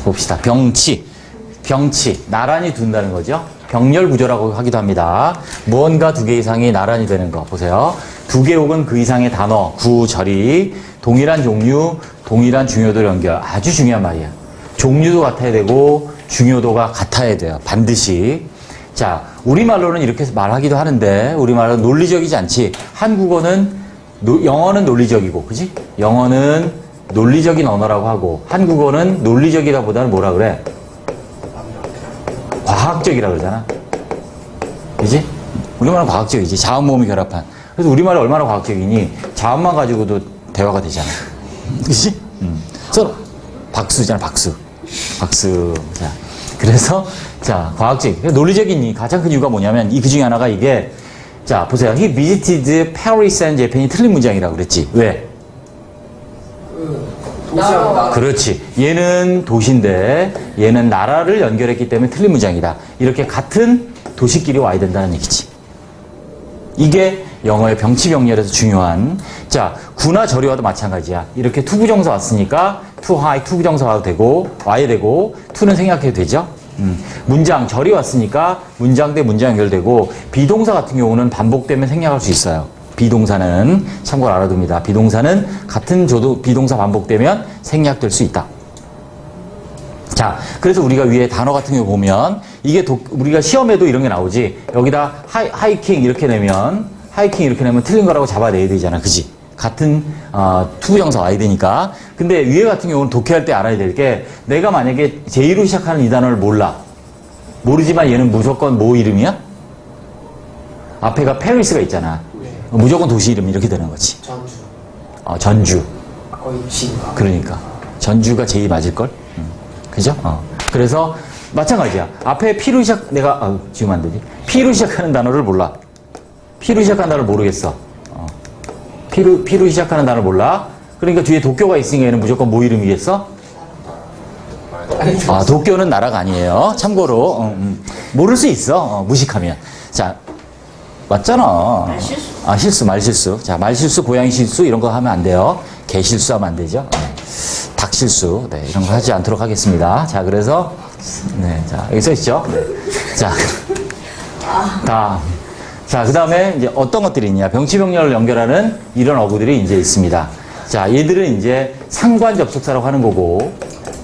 봅시다. 병치. 나란히 둔다는 거죠. 병렬 구조라고 하기도 합니다. 무언가 두 개 이상이 나란히 되는 거. 보세요. 두 개 혹은 그 이상의 단어, 구, 절이, 동일한 종류, 동일한 중요도 연결. 아주 중요한 말이야. 종류도 같아야 되고, 중요도가 같아야 돼요. 반드시. 자, 우리말로는 이렇게 말하기도 하는데, 우리말로는 논리적이지 않지. 한국어는, 영어는 논리적이고, 그지? 영어는 논리적인 언어라고 하고, 한국어는 논리적이라보다는 뭐라 그래? 과학적이라 그러잖아. 그지? 우리말은 과학적이지. 자음, 모음이 결합한. 그래서 우리말이 얼마나 과학적이니? 자음만 가지고도 대화가 되잖아. 그지? 그래서 박수잖아, 박수. 자, 그래서, 자, 과학적. 논리적인 가장 큰 이유가 뭐냐면, 그 중에 하나가 이게, 자, 보세요. He visited Paris and Japan이 틀린 문장이라고 그랬지. 왜? 도시하고 그렇지. 얘는 도시인데 얘는 나라를 연결했기 때문에 틀린 문장이다. 이렇게 같은 도시끼리 와야 된다는 얘기지. 이게 영어의 병치병렬에서 중요한. 자, 구나 절이와도 마찬가지야. 이렇게 투부정사 왔으니까 to high 투부정사 와도 되고 와야 되고 to는 생략해도 되죠. 문장 절이 왔으니까 문장 대 문장 연결되고 비동사 같은 경우는 반복되면 생략할 수 있어요. 비동사는 참고로 알아둡니다. 비동사는 같은 조도 비동사 반복되면 생략될 수 있다. 자, 그래서 우리가 위에 단어 같은 경우 보면 이게 우리가 시험에도 이런 게 나오지. 여기다 하이킹 이렇게 내면 틀린 거라고 잡아내야 되잖아. 그지? 같은 투부정사 와야 되니까. 근데 위에 같은 경우는 독해할 때 알아야 될 게 내가 만약에 J로 시작하는 이 단어를 모르지만 얘는 무조건 뭐 이름이야? 앞에가 페리스가 있잖아. 무조건 도시 이름 이렇게 되는 거지. 전주. 거의 지인가. 그러니까 전주가 제일 맞을걸? 그죠? 그래서 마찬가지야. 앞에 P로 지금 안 되지. P로 시작하는 단어를 몰라. P로 시작하는 단어를 모르겠어. P로 시작하는 단어를 몰라. 그러니까 뒤에 도쿄가 있으니까 얘는 무조건 뭐 이름이겠어? 도쿄는 나라가 아니에요. 참고로 모를 수 있어. 무식하면. 자, 맞잖아. 말실수. 자, 말실수, 고양이 실수 이런 거 하면 안 돼요. 개 실수하면 안 되죠. 닭 실수. 네, 이런 거 하지 않도록 하겠습니다. 자, 그래서 네, 자, 여기 써 있죠. 네. 자, 다음. 자, 그 다음에 이제 어떤 것들이 있냐. 병치병렬을 연결하는 이런 어구들이 이제 있습니다. 자, 얘들은 이제 상관 접속사라고 하는 거고,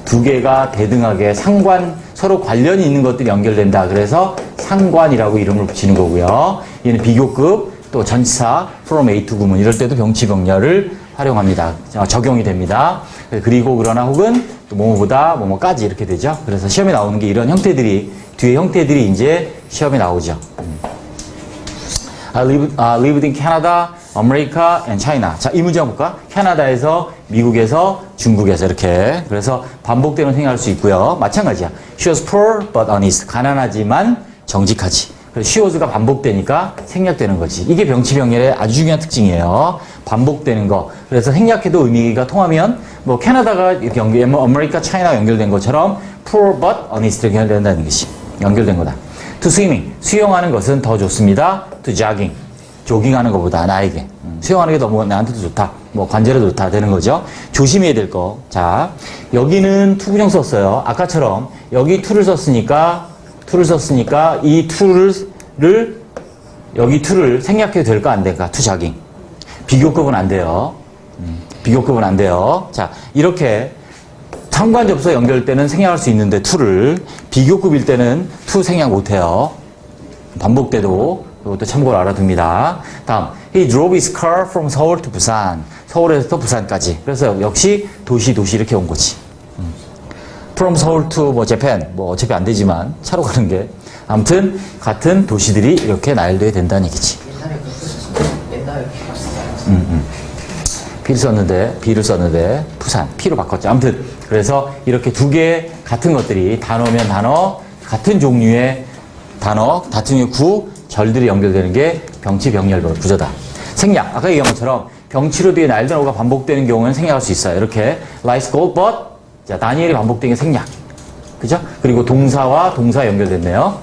두 개가 대등하게 서로 관련이 있는 것들이 연결된다. 그래서 상관이라고 이름을 붙이는 거고요. 얘는 비교급, 또 전치사, from A to 구문 이럴 때도 병치병렬을 활용합니다. 적용이 됩니다. 그리고 그러나 혹은 또 뭐뭐보다 뭐뭐까지 이렇게 되죠. 그래서 시험에 나오는 게 이런 뒤에 형태들이 이제 시험에 나오죠. I lived in Canada, America, and China. 자, 이 문장 볼까? 캐나다에서, 미국에서, 중국에서 이렇게. 그래서 반복되는 생각할 수 있고요. 마찬가지야. She was poor but honest. 가난하지만 정직하지. 그래서 she was가 반복되니까 생략되는 거지. 이게 병치병렬의 아주 중요한 특징이에요. 반복되는 거. 그래서 생략해도 의미가 통하면 뭐 캐나다가 이렇게 아메리카, 차이나가 연결된 것처럼 poor but honest 이렇게 연결된다는 것이 연결된 거다. To swimming. 수영하는 것은 더 좋습니다. To jogging. 조깅하는 것보다 나에게. 수영하는 게 너무 나한테도 좋다. 뭐 관절에도 좋다 되는 거죠. 조심해야 될 거. 자, 여기는 투부정 썼어요. 아까처럼 여기 to를 썼으니까 이 여기 to를 생략해도 될까 안 될까? To jogging. 비교급은 안 돼요. 비교급은 안 돼요. 자, 이렇게 상관 접속 연결 때는 생략할 수 있는데 to를 비교급일 때는 to 생략 못 해요. 반복돼도 이것도 참고로 알아둡니다. 다음, he drove his car from Seoul to Busan. 서울에서 부산까지. 그래서 역시 도시 이렇게 온 거지. from Seoul to Japan. 어차피 안 되지만 차로 가는 게 아무튼 같은 도시들이 이렇게 나열돼야 된다는 얘기지. 옛날에 B를 썼는데 부산 P로 바꿨죠. 아무튼 그래서 이렇게 두 개의 같은 것들이 단어면 단어, 같은 종류의 단어, 같은 종류의 구, 절들이 연결되는 게 병치병렬 구조다. 생략, 아까 얘기한 것처럼 병치로 뒤에 날던 어가 반복되는 경우는 생략할 수 있어요. 이렇게 like gold but 자, 다니엘이 반복된 게 생략. 그죠? 그리고 동사와 동사 연결됐네요.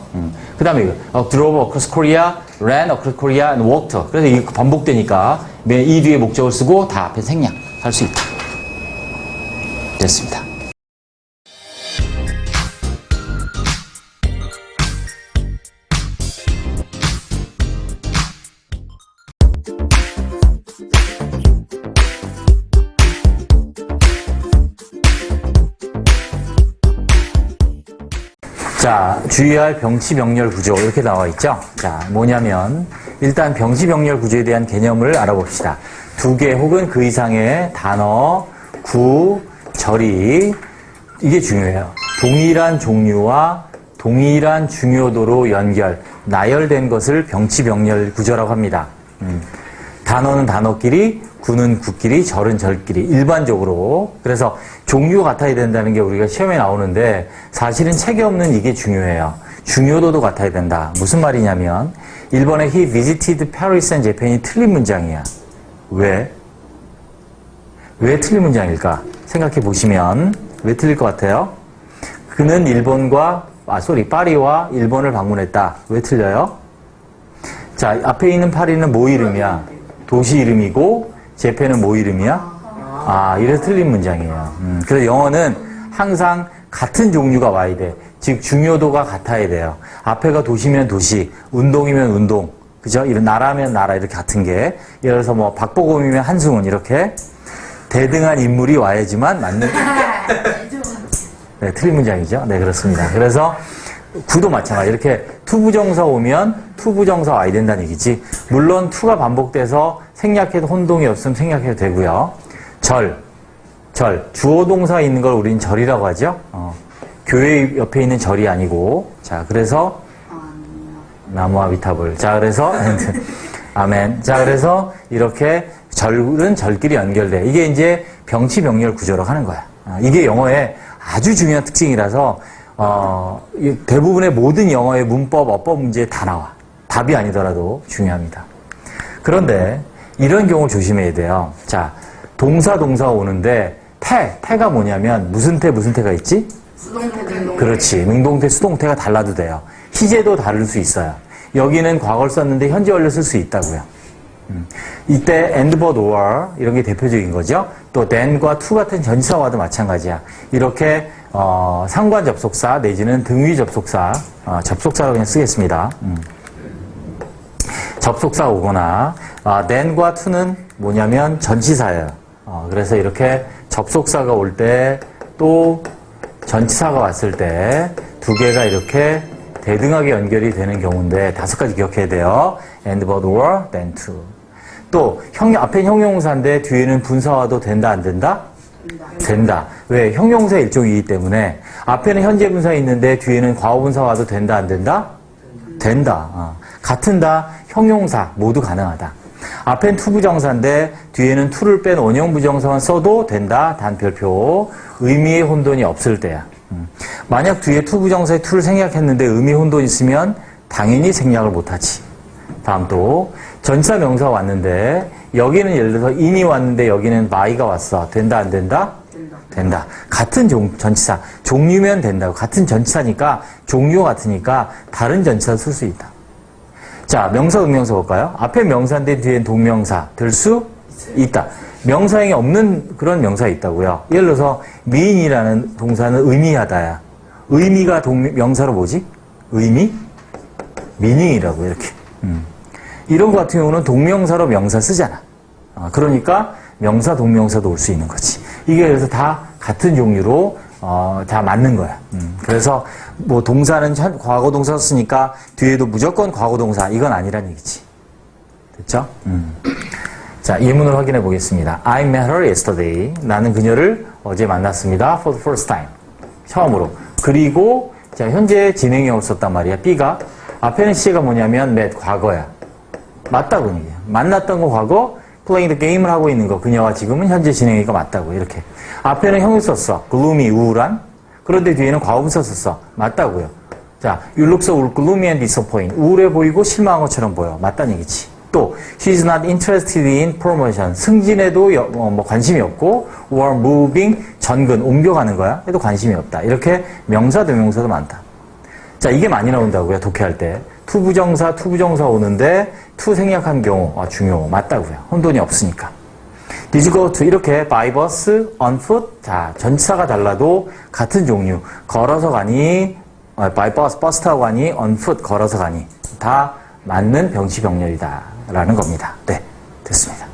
그 다음에 이거 drove across Korea, ran across Korea and walked. 그래서 이게 반복되니까 이 뒤에 목적을 쓰고 다 앞에 생략할 수 있다. 됐습니다. 자, 주의할 병치병렬 구조 이렇게 나와 있죠. 자, 뭐냐면 일단 병치병렬 구조에 대한 개념을 알아봅시다. 두 개 혹은 그 이상의 단어, 구, 절이 이게 중요해요. 동일한 종류와 동일한 중요도로 나열된 것을 병치병렬 구조라고 합니다. 단어는 단어끼리, 구는 구끼리, 절은 절끼리 일반적으로. 그래서 종류가 같아야 된다는 게 우리가 시험에 나오는데 사실은 책에 없는 이게 중요해요. 중요도도 같아야 된다. 무슨 말이냐면 1번에 he visited Paris and Japan이 틀린 문장이야. 왜? 왜 틀린 문장일까? 생각해 보시면 왜 틀릴 것 같아요? 그는 파리와 일본을 방문했다. 왜 틀려요? 자, 앞에 있는 파리는 뭐 이름이야? 도시 이름이고, 재팬은 뭐 이름이야? 이래서 틀린 문장이에요. 그래서 영어는 항상 같은 종류가 와야 돼. 즉, 중요도가 같아야 돼요. 앞에가 도시면 도시, 운동이면 운동, 그죠? 이런 나라면 나라, 이렇게 같은 게. 예를 들어서 뭐, 박보검이면 한승훈, 이렇게. 대등한 인물이 와야지만 맞는. 네, 틀린 문장이죠. 네, 그렇습니다. 그래서, 구도 마찬가지. 이렇게 투부정사 오면 투부정사 와야 된다는 얘기지. 물론 투가 반복돼서 생략해도 혼동이 없으면 생략해도 되고요. 절. 주어 동사 있는 걸 우리는 절이라고 하죠. 교회 옆에 있는 절이 아니고. 자, 그래서 나무와 비타볼. 자, 그래서 아멘. 자, 그래서 이렇게 절은 절끼리 연결돼. 이게 이제 병치병렬 구조라고 하는 거야. 이게 영어의 아주 중요한 특징이라서 대부분의 모든 영어의 문법, 어법 문제에 다 나와. 답이 아니더라도 중요합니다. 그런데 이런 경우 조심해야 돼요. 자, 동사 오는데 태가 뭐냐면 무슨 태가 있지? 수동태. 그렇지. 능동태, 수동태가 달라도 돼요. 희재도 다를 수 있어요. 여기는 과거를 썼는데 현재 완료 쓸 수 있다고요. 이때 and, but, or 이런 게 대표적인 거죠. 또 then과 to 같은 전치사와도 마찬가지야. 이렇게 상관 접속사 내지는 등위 접속사, 접속사로 그냥 쓰겠습니다. 접속사 오거나 then과 to는 뭐냐면 전치사예요. 그래서 이렇게 접속사가 올 때 또 전치사가 왔을 때 두 개가 이렇게 대등하게 연결이 되는 경우인데 5가지 기억해야 돼요. and, but, or, then, to. 또 앞에 형용사인데 뒤에는 분사와도 된다 안 된다? 된다. 왜? 형용사 일종이기 때문에 앞에는 현재 분사 있는데 뒤에는 과거분사 와도 된다 안 된다? 된다. 같은 다 형용사 모두 가능하다. 앞엔 투부정사인데 뒤에는 투를 뺀 원형부정사만 써도 된다. 단 별표. 의미의 혼돈이 없을 때야. 만약 뒤에 투부정사에 투를 생략했는데 의미 혼돈이 있으면 당연히 생략을 못하지. 다음 또 전치사 명사 왔는데 여기는 예를 들어서 in이 왔는데 여기는 by가 왔어. 된다 안 된다? 된다. 같은 전치사. 종류면 된다고. 같은 전치사니까 종류 같으니까 다른 전치사 쓸 수 있다. 자, 명사, 음명사 볼까요? 앞에 명사인데 뒤엔 동명사 될 수 있다. 명사형이 없는 그런 명사 있다고요. 예를 들어서 mean이라는 동사는 의미하다야. 의미가 명사로 뭐지? 의미? meaning이라고 이렇게. 이런 거 같은 경우는 동명사로 명사 쓰잖아. 그러니까 명사, 동명사도 올 수 있는 거지. 이게 그래서 다 같은 종류로 다 맞는 거야. 그래서 뭐 동사는 과거 동사 썼으니까 뒤에도 무조건 과거 동사 이건 아니란 얘기지. 됐죠? 자, 예문을 확인해 보겠습니다. I met her yesterday. 나는 그녀를 어제 만났습니다. For the first time. 처음으로. 그리고 자, 현재 진행형을 썼단 말이야. B가 앞에는 C가 뭐냐면 met 과거야. 맞다고 얘기해요. 만났던 거 과거, playing the game을 하고 있는 거 그녀와 지금은 현재 진행이니까 맞다고 이렇게. 앞에는 형을 썼어. gloomy 우울한. 그런데 뒤에는 과거분사 썼어. 맞다고요. 자, you look so gloomy and disappointed. 우울해 보이고 실망한 것처럼 보여. 맞다는 얘기지. 또 she's not interested in promotion. 승진에도 뭐 관심이 없고 or moving 전근 옮겨가는 거야. 해도 관심이 없다. 이렇게 명사, 동명사도 많다. 자, 이게 많이 나온다고요. 독해할 때. 투부정사 오는데 투 생략한 경우 중요. 맞다고요. 혼돈이 없으니까. Did you go to 이렇게 by bus, on foot. 자, 전치사가 달라도 같은 종류. 걸어서 가니, by bus, 버스 타고 가니, on foot, 걸어서 가니. 다 맞는 병치병렬이다. 라는 겁니다. 네, 됐습니다.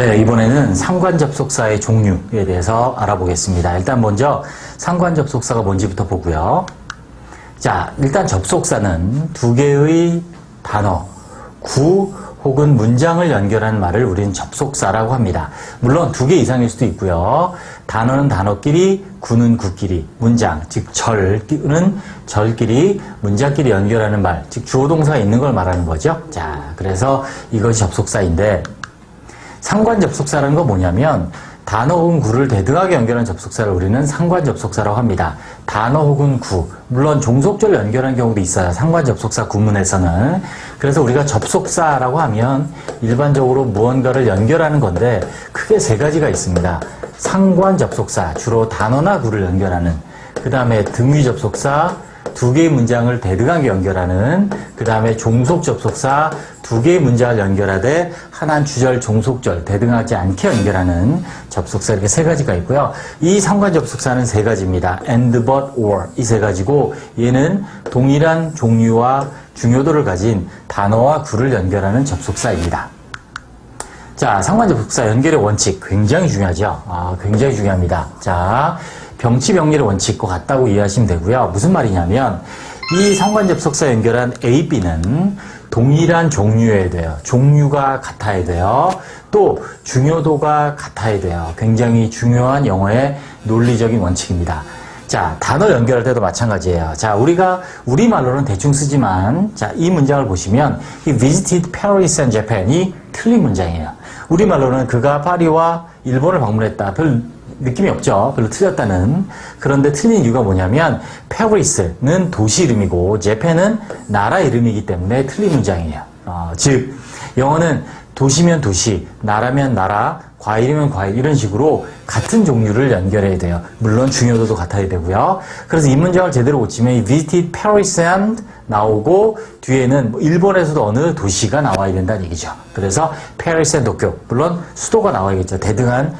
네, 이번에는 상관접속사의 종류에 대해서 알아보겠습니다. 일단 먼저 상관접속사가 뭔지부터 보고요. 자, 일단 접속사는 두 개의 단어, 구 혹은 문장을 연결하는 말을 우리는 접속사라고 합니다. 물론 두 개 이상일 수도 있고요. 단어는 단어끼리, 구는 구끼리, 문장, 즉 절은 절끼리, 문장끼리 연결하는 말, 즉 주어 동사가 있는 걸 말하는 거죠. 자, 그래서 이것이 접속사인데 상관접속사라는 건 뭐냐면 단어 혹은 구를 대등하게 연결하는 접속사를 우리는 상관접속사라고 합니다. 단어 혹은 구, 물론 종속절 연결하는 경우도 있어요. 상관접속사 구문에서는. 그래서 우리가 접속사라고 하면 일반적으로 무언가를 연결하는 건데 크게 세 가지가 있습니다. 상관접속사, 주로 단어나 구를 연결하는. 그 다음에 등위접속사, 두 개의 문장을 대등하게 연결하는. 그 다음에 종속접속사, 두 개의 문장을 연결하되 하나는 주절, 종속절, 대등하지 않게 연결하는 접속사, 이렇게 세 가지가 있고요. 이 상관접속사는 세 가지입니다. and, but, or 이 세 가지고 얘는 동일한 종류와 중요도를 가진 단어와 구를 연결하는 접속사입니다. 자, 상관접속사 연결의 원칙 굉장히 중요하죠. 굉장히 중요합니다. 자, 병치병렬의 원칙과 같다고 이해하시면 되고요. 무슨 말이냐면 이 상관접속사 연결한 A, B는 동일한 종류여야 돼요. 종류가 같아야 돼요. 또 중요도가 같아야 돼요. 굉장히 중요한 영어의 논리적인 원칙입니다. 자, 단어 연결할 때도 마찬가지예요. 자, 우리가 우리말로는 대충 쓰지만 자, 이 문장을 보시면 He visited Paris and Japan이 틀린 문장이에요. 우리말로는 그가 파리와 일본을 방문했다. 별 느낌이 없죠. 별로 틀렸다는. 그런데 틀린 이유가 뭐냐면 Paris는 도시 이름이고 Japan은 나라 이름이기 때문에 틀린 문장이에요. 즉 영어는 도시면 도시, 나라면 나라, 과일이면 과일 이런 식으로 같은 종류를 연결해야 돼요. 물론 중요도도 같아야 되고요. 그래서 이 문장을 제대로 고치면 이 visited Paris and 나오고 뒤에는 일본에서도 어느 도시가 나와야 된다는 얘기죠. 그래서 Paris and 도쿄, 물론 수도가 나와야겠죠. 대등한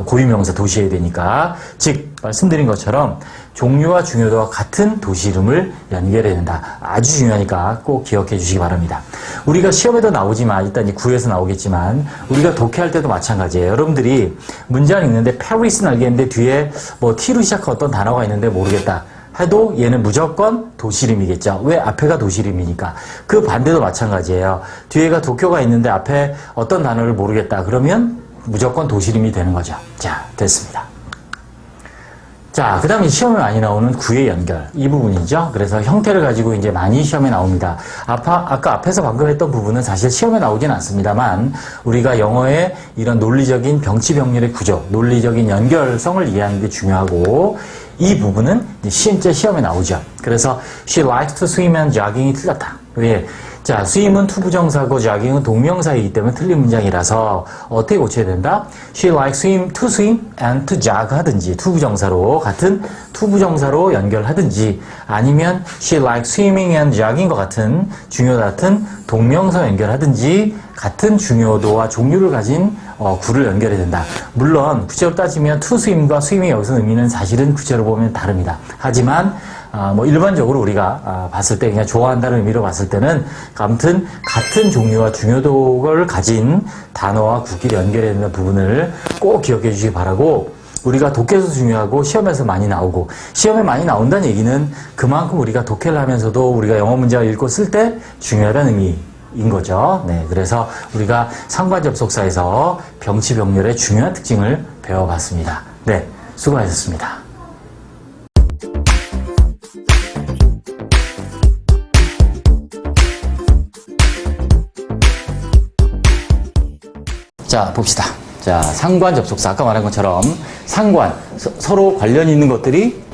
고유명사 도시여야 되니까. 즉 말씀드린 것처럼 종류와 중요도와 같은 도시 이름을 연결해야 된다. 아주 중요하니까 꼭 기억해 주시기 바랍니다. 우리가 시험에도 나오지만 일단 이 구에서 나오겠지만 우리가 독해할 때도 마찬가지예요. 여러분들이 문장을 읽는데 Paris는 알겠는데 뒤에 뭐 T로 시작한 어떤 단어가 있는데 모르겠다 해도 얘는 무조건 도시 이름이겠죠. 왜? 앞에가 도시 이름이니까. 그 반대도 마찬가지예요. 뒤에가 도쿄가 있는데 앞에 어떤 단어를 모르겠다 그러면 무조건 도시 이름이 되는 거죠. 자, 됐습니다. 자, 그 다음에 시험에 많이 나오는 구의 연결. 이 부분이죠. 그래서 형태를 가지고 이제 많이 시험에 나옵니다. 아까 앞에서 방금 했던 부분은 사실 시험에 나오진 않습니다만, 우리가 영어의 이런 논리적인 병치병렬의 구조, 논리적인 연결성을 이해하는 게 중요하고, 이 부분은 실제 시험에 나오죠. 그래서 she likes to swim and jogging이 틀렸다. 왜? 자, swim은 투부정사고 jogging은 동명사이기 때문에 틀린 문장이라서 어떻게 고쳐야 된다? She likes to swim and to jog 하든지 투부정사로 같은 투부정사로 연결하든지 아니면 she likes swimming and jogging과 같은 중요도 같은 동명사 연결하든지 같은 중요도와 종류를 가진 구를 연결해야 된다. 물론 구체로 따지면 to swim과 swimm의 여기서 의미는 사실은 구체로 보면 다릅니다. 하지만 뭐 일반적으로 우리가 봤을 때 그냥 좋아한다는 의미로 봤을 때는 아무튼 같은 종류와 중요도를 가진 단어와 구끼리 연결해야 되는 부분을 꼭 기억해 주시기 바라고, 우리가 독해에서 중요하고 시험에서 많이 나오고, 시험에 많이 나온다는 얘기는 그만큼 우리가 독해를 하면서도 우리가 영어 문제를 읽고 쓸 때 중요하다는 의미인 거죠. 네, 그래서 우리가 상관접속사에서 병치병렬의 중요한 특징을 배워봤습니다. 네, 수고하셨습니다. 자, 봅시다. 자, 상관 접속사. 아까 말한 것처럼 상관, 서로 관련 있는 것들이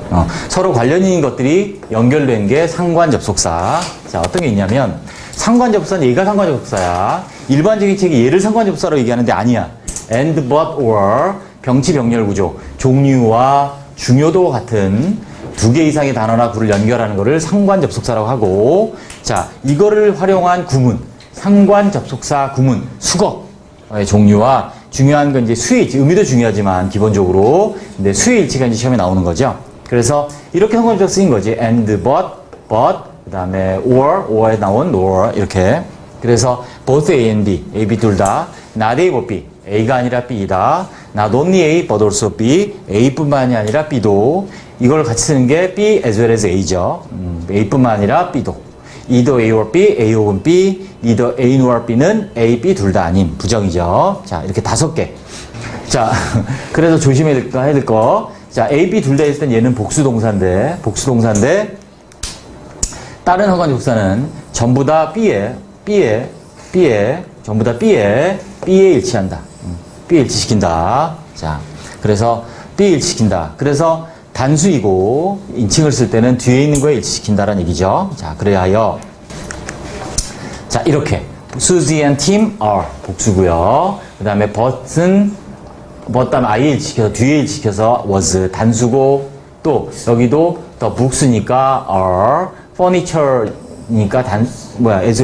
연결된 게 상관 접속사. 자, 어떤 게 있냐면 상관 접속사는 얘가 상관 접속사야. 일반적인 책이 얘를 상관 접속사로 얘기하는데 아니야. and, but, or 병치병렬 구조. 종류와 중요도와 같은 두 개 이상의 단어나 구를 연결하는 거를 상관 접속사라고 하고, 자, 이거를 활용한 구문, 상관 접속사 구문, 수거. 종류와 중요한 건 이제 수의 일치, 의미도 중요하지만 기본적으로 근데 수의 일치가 이제 시험에 나오는 거죠. 그래서 이렇게 상관접속 쓰인 거지. and, but, 그 다음에 or에 나온 or 이렇게. 그래서 both A and B, A, B 둘 다 not A, but B A가 아니라 B이다. Not only A, but also B. A뿐만이 아니라 B도. 이걸 같이 쓰는 게 B as well as A죠. A뿐만 아니라 B도. Either A or B, A 혹은 B. Either A nor B는 A, B 둘 다 아님. 부정이죠. 자, 이렇게 5개. 자, 그래서 조심해야 될 거. 자, A, B 둘 다 있을 땐 얘는 복수동사인데, 다른 허가적사는 전부 다 B에, 전부 다 B에 일치한다. B에 일치시킨다. 자, 그래서 B에 일치시킨다. 그래서 단수이고, 인칭을 쓸 때는 뒤에 있는 거에 일치시킨다라는 얘기죠. 자, 그래야 하여. 자, 이렇게. Susie and Tim are 복수고요. 그 다음에 but은 다음에 I에 일치시켜서, 뒤에 일치시켜서 was 단수고, 또, 여기도 the books니까 are, furniture니까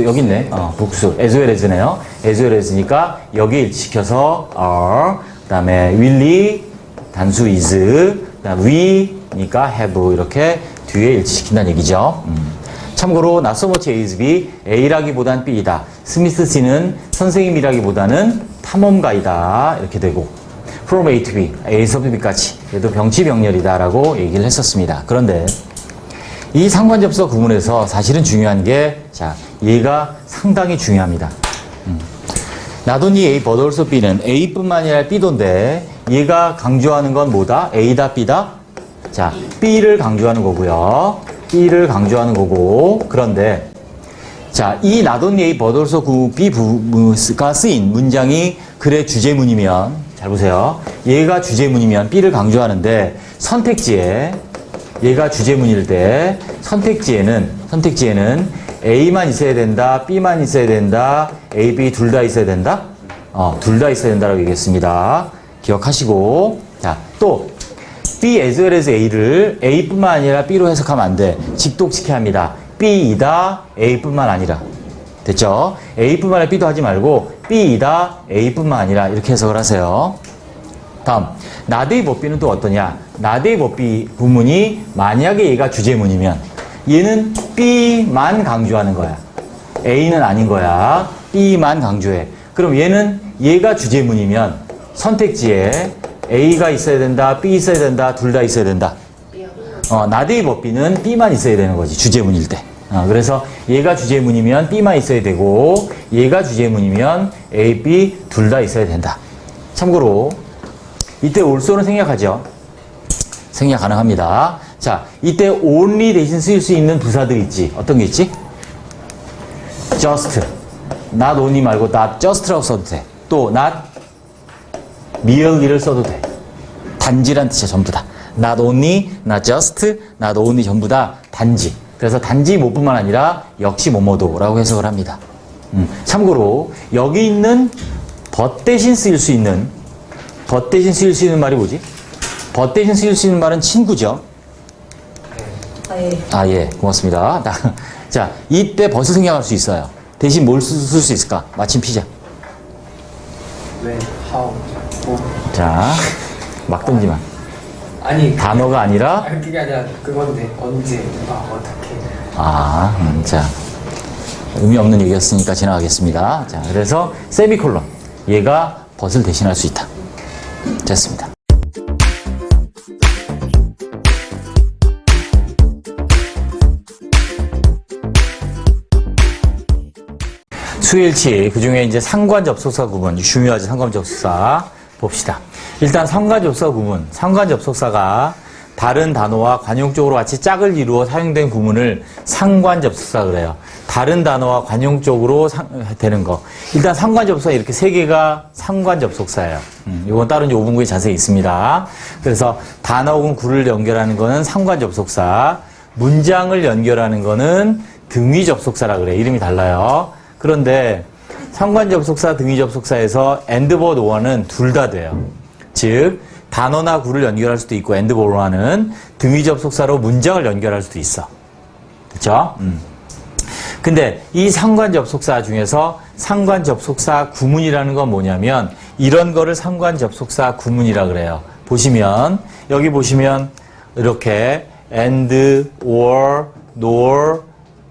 여기 있네. 복수. as well as네요. as well as니까 여기에 일치시켜서 are, 그 다음에 will이 단수 is, 그 다음 we니까 have 이렇게 뒤에 일치시킨다는 얘기죠. 참고로 not so much A is B, A라기보단 B이다. 스미스 C는 선생님이라기보다는 탐험가이다. 이렇게 되고 from A to B, A에서 B까지 얘도 병치병렬이다라고 얘기를 했었습니다. 그런데 이 상관접속 구문에서 사실은 중요한 게 자, 얘가 상당히 중요합니다. Not only A but also B는 A뿐만 아니라 B도인데 얘가 강조하는 건 뭐다? A다 B다? 자, B를 강조하는 거고요. B를 강조하는 거고 그런데 자, 이 not only A but also B가 쓰인 문장이 글의 주제문이면 잘 보세요. 얘가 주제문이면 B를 강조하는데 선택지에 얘가 주제문일 때 선택지에는 A만 있어야 된다, B만 있어야 된다, A, B 둘 다 있어야 된다? 둘 다 있어야 된다라고 얘기했습니다. 기억하시고 자, 또 B as well as A를 A뿐만 아니라 B로 해석하면 안 돼. 직독시켜야 합니다. B이다, A뿐만 아니라. 됐죠? A뿐만 아니라 B도 하지 말고 B이다, A뿐만 아니라 이렇게 해석을 하세요. 다음, not A but B는 또 어떠냐? not A but B 구문이 만약에 얘가 주제문이면 얘는 B만 강조하는 거야. A는 아닌 거야. B만 강조해. 그럼 얘가 주제문이면 선택지에 A가 있어야 된다, B 있어야 된다, 둘 다 있어야 된다. not A but B는 B만 있어야 되는 거지, 주제문일 때. 그래서 얘가 주제문이면 B만 있어야 되고 얘가 주제문이면 A, B 둘 다 있어야 된다. 참고로 이때 also는 생략하죠. 생략 가능합니다. 자, 이때 only 대신 쓰일 수 있는 부사들 있지. 어떤 게 있지? just. not only 말고 not just라고 써도 돼. 또 not merely를 써도 돼. 단지란 뜻이야, 전부 다. not only, not just, not only 전부 다 단지. 그래서 단지 뭐뿐만 아니라 역시 뭐뭐도라고 해석을 합니다. 참고로 여기 있는 but 대신 쓰일 수 있는 말이 뭐지? but 대신 쓰일 수 있는 말은 친구죠. 예. 고맙습니다. 자, 이때 but을 생략할 수 있어요. 대신 뭘 쓸 수 있을까? 마침 피자. when, how, who. 자, 막 던지만. 아니 단어가 아니라 그게 아니라 그건데 언제 누가 어떻게. 자, 의미 없는 얘기였으니까 지나가겠습니다. 자, 그래서 세미콜론. 얘가 but을 대신할 수 있다. 됐습니다. 수일치, 그 중에 이제 상관접속사 구문, 중요하지, 상관접속사. 봅시다. 일단 상관접속사 구문, 상관접속사가 다른 단어와 관용적으로 같이 짝을 이루어 사용된 구문을 상관접속사 그래요. 다른 단어와 관용적으로 되는 거. 일단 상관접속사 이렇게 3개가 상관접속사예요. 이건 다른 5분구에 자세히 있습니다. 그래서 단어 혹은 구를 연결하는 거는 상관접속사, 문장을 연결하는 거는 등위접속사라 그래. 이름이 달라요. 그런데 상관접속사, 등위접속사에서 and but or는 둘 다 돼요. 즉 단어나 구를 연결할 수도 있고 and but or는 등위접속사로 문장을 연결할 수도 있어. 그렇죠? 근데 이 상관접속사 중에서 상관접속사 구문이라는 건 뭐냐면 이런 거를 상관접속사 구문이라 그래요. 보시면 여기 보시면 이렇게 and, or, nor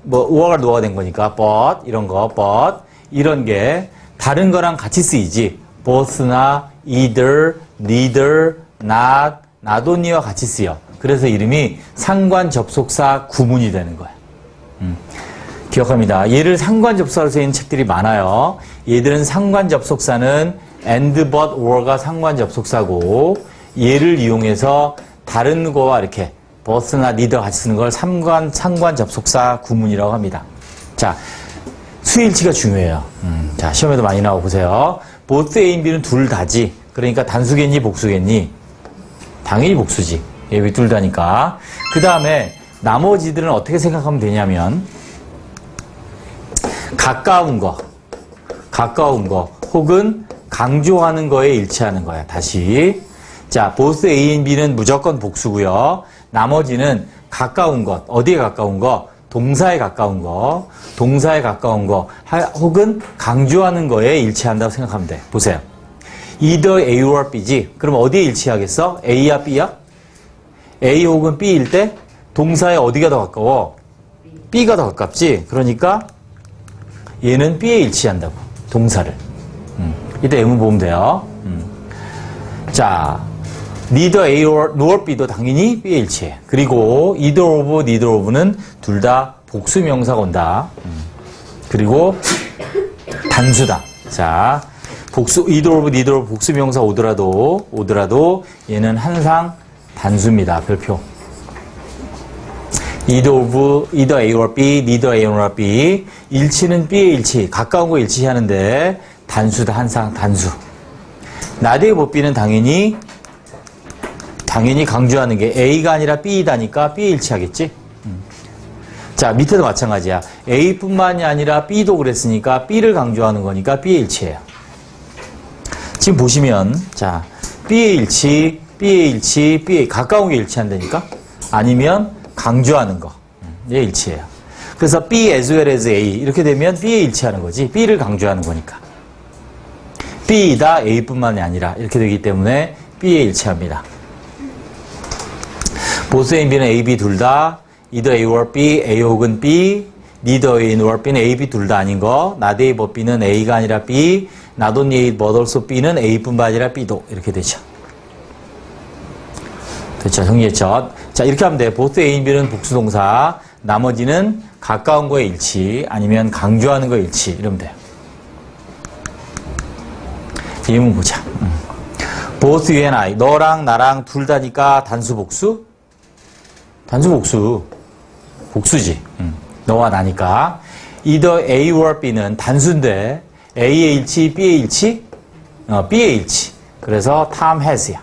or가 no가 된 거니까 but 이런 거 but 이런 게 다른 거랑 같이 쓰이지 both나 either, neither, not, not only와 같이 쓰여. 그래서 이름이 상관 접속사 구문이 되는 거야. 기억합니다. 얘를 상관 접속사로 쓰이는 책들이 많아요. 얘들은 상관 접속사는 and, but, or가 상관 접속사고 얘를 이용해서 다른 거와 이렇게 both나 neither 같이 쓰는 걸 상관 접속사 구문이라고 합니다. 자, 수일치가 중요해요. 자, 시험에도 많이 나오고 보세요. both A, B는 둘 다지. 그러니까 단수겠니, 복수겠니? 당연히 복수지. 얘 둘 다니까. 그 다음에 나머지들은 어떻게 생각하면 되냐면 가까운 거 혹은 강조하는 거에 일치하는 거야. 다시. 자, both A and B는 무조건 복수고요. 나머지는 가까운 것. 어디에 가까운 거? 동사에 가까운 거. 동사에 가까운 거. 혹은 강조하는 거에 일치한다고 생각하면 돼. 보세요. either A or B지. 그럼 어디에 일치하겠어? A야 B야? A 혹은 B일 때 동사에 어디가 더 가까워? B가 더 가깝지. 그러니까 얘는 B에 일치한다고. 동사를. 이때 예문 보면 돼요. 자, neither A nor B도 당연히 B에 일치해. 그리고 either of, neither of는 둘 다 복수 명사가 온다. 그리고 단수다. 자, either of, neither of 복수 명사 오더라도 얘는 항상 단수입니다. 별표. either A or B, neither A nor B. 일치는 B의 일치, 가까운 거 일치하는데 단수다. 항상 단수. not A but B는 당연히 강조하는 게 A가 아니라 B이다니까 B에 일치하겠지? 자, 밑에도 마찬가지야. A뿐만이 아니라 B도 그랬으니까 B를 강조하는 거니까 B에 일치해요. 지금 보시면, 자, B에 일치, B에 가까운 게 일치한다니까? 아니면 강조하는 거. 얘 일치해요. 그래서 B as well as A. 이렇게 되면 B에 일치하는 거지. B를 강조하는 거니까. B이다 A뿐만이 아니라 이렇게 되기 때문에 B에 일치합니다. both A, B는 A, B 둘 다 either A or B, A 혹은 B, neither A nor B는 A, B 둘 다 아닌 거, not A but B는 A가 아니라 B, not only A but also B는 A뿐만 아니라 B도 이렇게 되죠. 됐죠? 정리했죠? 자, 이렇게 하면 돼. both A, B는 복수동사, 나머지는 가까운 거에 일치, 아니면 강조하는 거에 일치 이러면 돼요. 예문 보자. both you and I, 너랑 나랑 둘 다니까 단수 복수? 단수 복수. 복수지. 너와 나니까. either A or B는 단수인데 A의 일치, B의 일치? B의 일치. 그래서 Tom has야.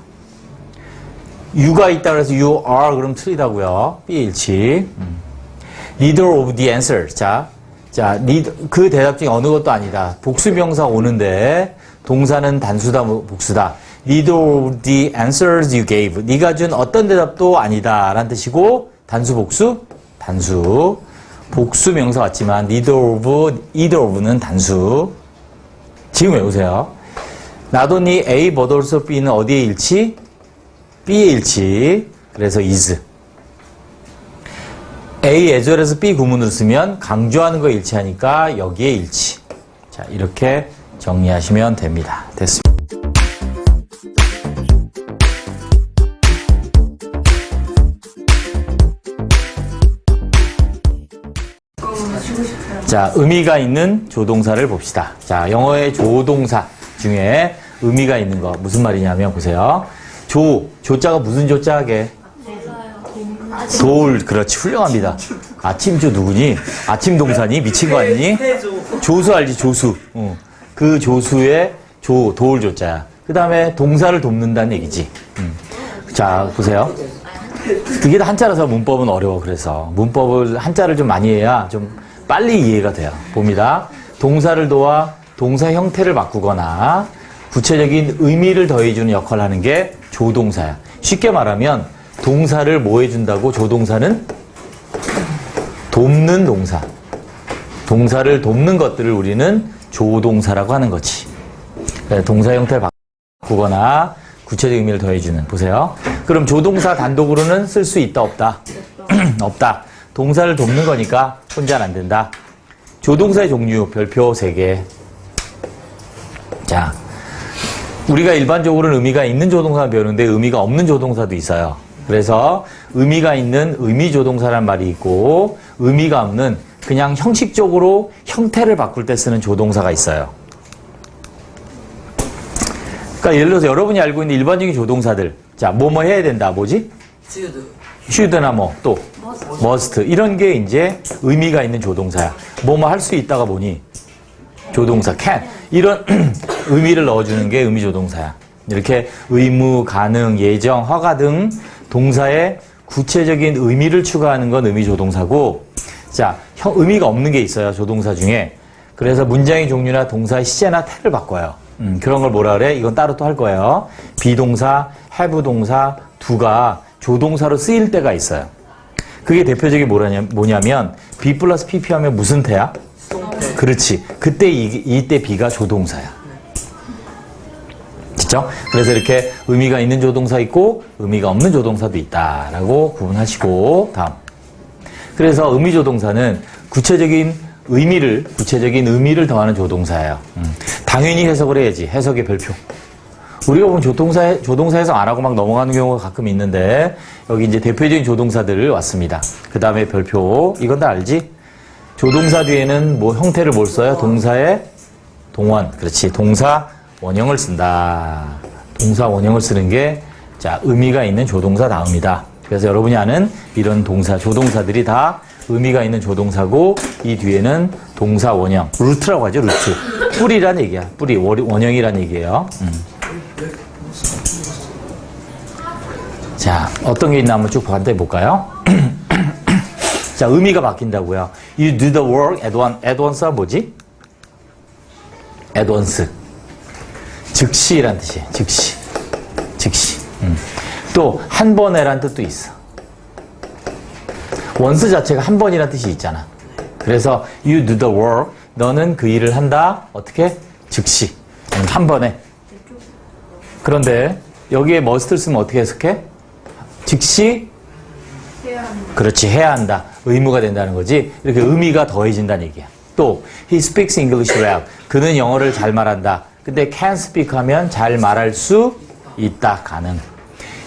You가 있다 그래서 you are 그럼 틀리다고요. B의 일치. neither of the answer. 자, 그 대답 중에 어느 것도 아니다. 복수명사 오는데 동사는 단수다, 복수다. neither of the answers you gave. 네가 준 어떤 대답도 아니다 라는 뜻이고 단수 복수? 단수. 복수 명사 왔지만 neither of, either of는 단수. 지금 외우세요. not only A but also B는 어디에 일치? B에 일치. 그래서 is. A as well as B 구문으로 쓰면 강조하는 거 일치하니까 여기에 일치. 자, 이렇게 정리하시면 됩니다. 됐습니다. 자, 의미가 있는 조동사를 봅시다. 자, 영어의 조동사 중에 의미가 있는 거 무슨 말이냐면 보세요. 조자가 무슨 조자게? 돌, 그렇지, 훌륭합니다. 아침조 누구니? 아침 동사니? 미친 거 아니니? 조수 알지, 조수. 그 조수의 돌 조자야. 그 다음에 동사를 돕는다는 얘기지. 자, 보세요. 그게 다 한자라서 문법은 어려워. 그래서 문법을 한자를 좀 많이 해야 좀 빨리 이해가 돼요. 봅니다. 동사를 도와 동사 형태를 바꾸거나 구체적인 의미를 더해주는 역할을 하는 게 조동사야. 쉽게 말하면 동사를 뭐 해준다고? 조동사는 돕는 동사. 동사를 돕는 것들을 우리는 조동사라고 하는 거지. 동사 형태를 바꾸거나 구체적 의미를 더해주는. 보세요. 그럼 조동사 단독으로는 쓸 수 있다, 없다? 없다. 동사를 돕는 거니까 혼자는 안 된다. 조동사의 종류 별표 3개. 자, 우리가 일반적으로는 의미가 있는 조동사 배우는데 의미가 없는 조동사도 있어요. 그래서 의미가 있는 의미조동사란 말이 있고 의미가 없는 그냥 형식적으로 형태를 바꿀 때 쓰는 조동사가 있어요. 그러니까 예를 들어서 여러분이 알고 있는 일반적인 조동사들, 자, 뭐뭐 해야 된다, 뭐지? should나 뭐, 또 must 이런 게 이제 의미가 있는 조동사야. 뭐뭐 할 수 있다가 보니 조동사 can 이런 의미를 넣어주는 게 의미조동사야. 이렇게 의무, 가능, 예정, 허가 등 동사에 구체적인 의미를 추가하는 건 의미조동사고, 자, 의미가 없는 게 있어요, 조동사 중에. 그래서 문장의 종류나 동사의 시제나 태를 바꿔요. 그런 걸 뭐라 그래? 이건 따로 또 할 거예요. 비동사, have 동사, do가 조동사로 쓰일 때가 있어요. 그게 대표적인 뭐냐면 be 플러스 pp 하면 무슨 태야? 수동태. 그렇지. 그때 이때 be가 조동사야. 그렇죠? 그래서 이렇게 의미가 있는 조동사 있고 의미가 없는 조동사도 있다라고 구분하시고, 다음. 그래서 의미조동사는 구체적인 의미를 더하는 조동사예요. 당연히 해석을 해야지. 해석의 별표. 우리가 보면 조동사 해석 안 하고 막 넘어가는 경우가 가끔 있는데, 여기 이제 대표적인 조동사들을 왔습니다. 그 다음에 별표. 이건 다 알지? 조동사 뒤에는 뭐 형태를 뭘 써요? 동사의 동원. 그렇지. 동사 원형을 쓴다. 동사 원형을 쓰는 게, 자, 의미가 있는 조동사 다음이다. 그래서 여러분이 아는 이런 조동사들이 다 의미가 있는 조동사고, 이 뒤에는 동사 원형. 루트라고 하죠, 루트. 뿌리란 얘기야. 뿌리, 원형이란 얘기예요. 자, 어떤 게 있나 한번 쭉 반대해 볼까요? 자, 의미가 바뀐다고요. You do the work at once. at once가 뭐지? at once. 즉시란 뜻이에요. 즉시. 또 한 번에란 뜻도 있어. once 자체가 한 번이란 뜻이 있잖아. 그래서 you do the work. 너는 그 일을 한다. 어떻게? 즉시. 한 번에. 그런데 여기에 must를 쓰면 어떻게 해석해? 즉시 해야 한다. 그렇지, 해야 한다. 의무가 된다는 거지. 이렇게 의미가 더해진다는 얘기야. 또 he speaks English well. 그는 영어를 잘 말한다. 근데 can speak 하면 잘 말할 수 있다. 가능.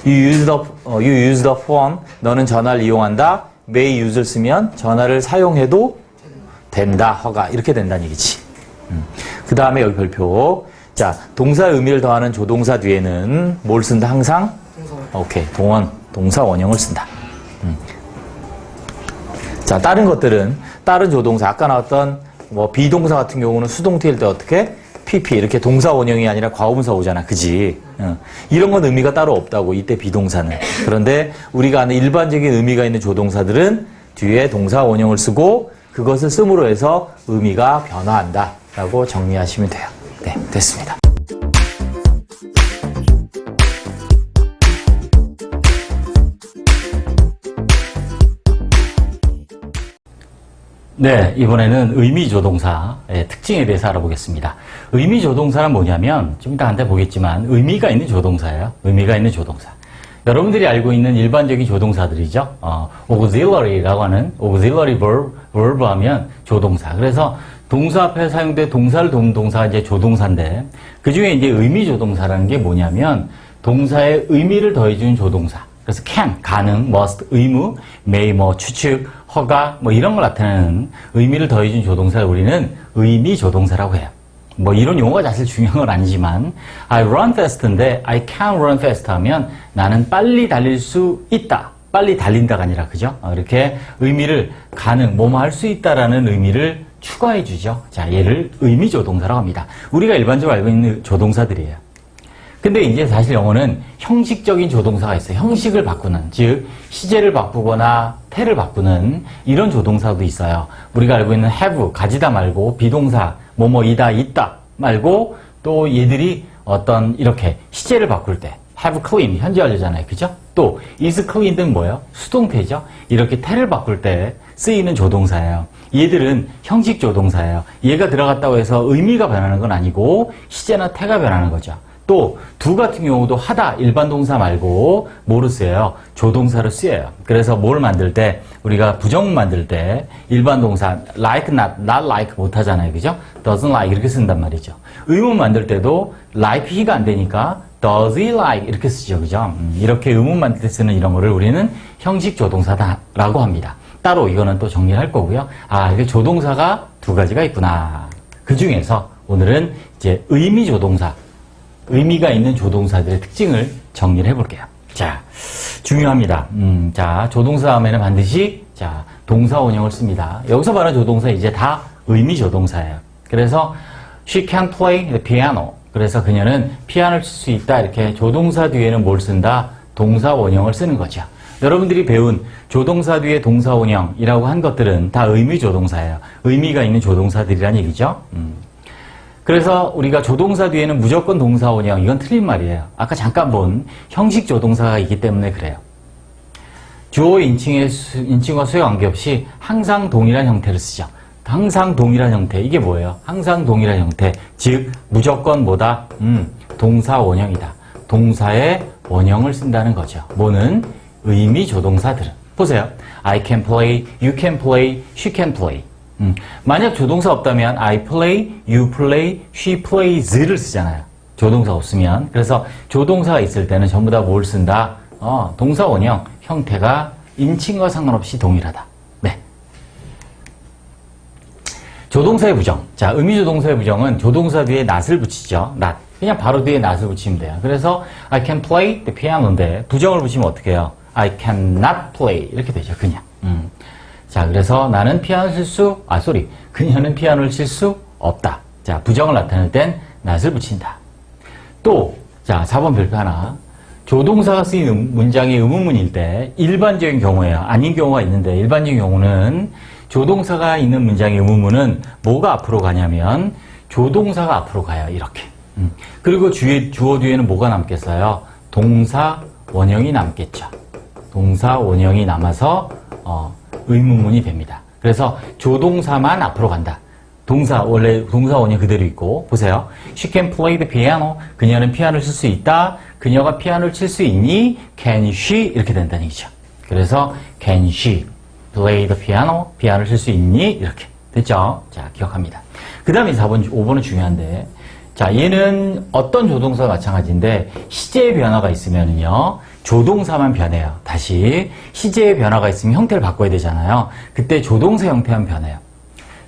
You use the phone. 너는 전화를 이용한다. may use를 쓰면 전화를 사용해도 된다. 허가. 이렇게 된다는 얘기지. 그 다음에 여기 별표. 자, 동사의 의미를 더하는 조동사 뒤에는 뭘 쓴다? 항상? 오케이. 동사 원형을 쓴다. 자, 다른 것들은, 다른 조동사, 아까 나왔던 뭐 비동사 같은 경우는 수동태일 때 어떻게? pp. 이렇게 동사 원형이 아니라 과거분사 오잖아. 그지? 이런 건 의미가 따로 없다고, 이때 비동사는. 그런데 우리가 아는 일반적인 의미가 있는 조동사들은 뒤에 동사 원형을 쓰고 그것을 씀으로 해서 의미가 변화한다. 라고 정리하시면 돼요. 네, 됐습니다. 네, 이번에는 의미조동사의 특징에 대해서 알아보겠습니다. 의미조동사는 뭐냐면, 좀 이따 한테 보겠지만, 의미가 있는 조동사예요. 의미가 있는 조동사. 여러분들이 알고 있는 일반적인 조동사들이죠. auxiliary라고 하는 auxiliary verb 하면 조동사. 그래서 동사 앞에 사용된 동사를 돕는 동사가 이제 조동사인데, 그 중에 이제 의미조동사라는 게 뭐냐면, 동사의 의미를 더해주는 조동사. 그래서 can, 가능, must, 의무, may, 뭐 추측, 허가, 뭐 이런 걸 나타내는 의미를 더해준 조동사를 우리는 의미조동사라고 해요. 뭐 이런 용어가 사실 중요한 건 아니지만 I run fast인데 I can run fast 하면 나는 빨리 달릴 수 있다. 빨리 달린다가 아니라, 그죠? 이렇게 의미를 가능, 뭐뭐 할 수 있다라는 의미를 추가해 주죠. 자, 얘를 의미조동사라고 합니다. 우리가 일반적으로 알고 있는 조동사들이에요. 근데 이제 사실 영어는 형식적인 조동사가 있어요. 형식을 바꾸는, 즉 시제를 바꾸거나 태를 바꾸는 이런 조동사도 있어요. 우리가 알고 있는 have, 가지다 말고 비동사, 뭐뭐이다, 있다 말고 또 얘들이 어떤 이렇게 시제를 바꿀 때 have clean, 현재 완료잖아요. 그죠? 또 is clean 등 뭐예요? 수동태죠. 이렇게 태를 바꿀 때 쓰이는 조동사예요. 얘들은 형식 조동사예요. 얘가 들어갔다고 해서 의미가 변하는 건 아니고 시제나 태가 변하는 거죠. 또 do 같은 경우도 하다 일반 동사 말고 뭐로 쓰여요? 조동사로 쓰여요. 그래서 뭘 만들 때 우리가 부정문 만들 때 일반 동사 like not like 못 하잖아요. 그죠? doesn't like 이렇게 쓴단 말이죠. 의문 만들 때도 like he가 안 되니까 does he like 이렇게 쓰죠. 그죠? 이렇게 의문 만들 때 쓰는 이런 거를 우리는 형식 조동사다라고 합니다. 따로 이거는 또 정리를 할 거고요. 아, 이게 조동사가 두 가지가 있구나. 그 중에서 오늘은 이제 의미 조동사, 의미가 있는 조동사들의 특징을 정리를 해볼게요. 자, 중요합니다. 자, 조동사 다음에는 반드시 자 동사 원형을 씁니다. 여기서 말하는 조동사 이제 다 의미 조동사예요. 그래서 she can play the piano. 그래서 그녀는 피아노를 칠 수 있다. 이렇게 조동사 뒤에는 뭘 쓴다? 동사 원형을 쓰는 거죠. 여러분들이 배운 조동사 뒤에 동사 원형이라고 한 것들은 다 의미 조동사예요. 의미가 있는 조동사들이란 얘기죠. 그래서 우리가 조동사 뒤에는 무조건 동사 원형, 이건 틀린 말이에요. 아까 잠깐 본 형식 조동사가 있기 때문에 그래요. 주어 인칭과 수에 관계없이 항상 동일한 형태를 쓰죠. 항상 동일한 형태, 이게 뭐예요? 항상 동일한 형태, 즉 무조건 뭐다? 동사 원형이다. 동사의 원형을 쓴다는 거죠. 뭐는? 의미 조동사들은. 보세요. I can play, you can play, she can play. 만약 조동사 없다면 I play, you play, she plays를 쓰잖아요. 조동사 없으면. 그래서 조동사가 있을 때는 전부 다 뭘 쓴다? 동사 원형, 형태가 인칭과 상관없이 동일하다. 네. 조동사의 부정. 자, 의미 조동사의 부정은 조동사 뒤에 not을 붙이죠. not. 그냥 바로 뒤에 not을 붙이면 돼요. 그래서 I can play the piano인데 부정을 붙이면 어떻게 해요? I cannot play 이렇게 되죠. 그냥. 자, 그래서 나는 피아노를 그녀는 피아노를 칠 수 없다. 자, 부정을 나타낼 땐 not을 붙인다. 또, 자, 4번 별표 하나. 조동사가 쓰인 문장이 의문문일 때 일반적인 경우예요. 아닌 경우가 있는데 일반적인 경우는 조동사가 있는 문장의 의문문은 뭐가 앞으로 가냐면 조동사가 앞으로 가요. 이렇게. 그리고 주어 뒤에는 뭐가 남겠어요? 동사 원형이 남겠죠. 동사 원형이 남아서 의문문이 됩니다. 그래서 조동사만 앞으로 간다. 원래 동사 원형 그대로 있고, 보세요. She can play the piano. 그녀는 피아노를 칠 수 있다. 그녀가 피아노를 칠 수 있니? Can she? 이렇게 된다는 얘기죠. 그래서 can she play the piano? 피아노를 칠 수 있니? 이렇게 됐죠? 자, 기억합니다. 그 다음에 5번은 중요한데, 자, 얘는 어떤 조동사와 마찬가지인데 시제의 변화가 있으면요 조동사만 변해요. 다시 시제의 변화가 있으면 형태를 바꿔야 되잖아요. 그때 조동사 형태만 변해요.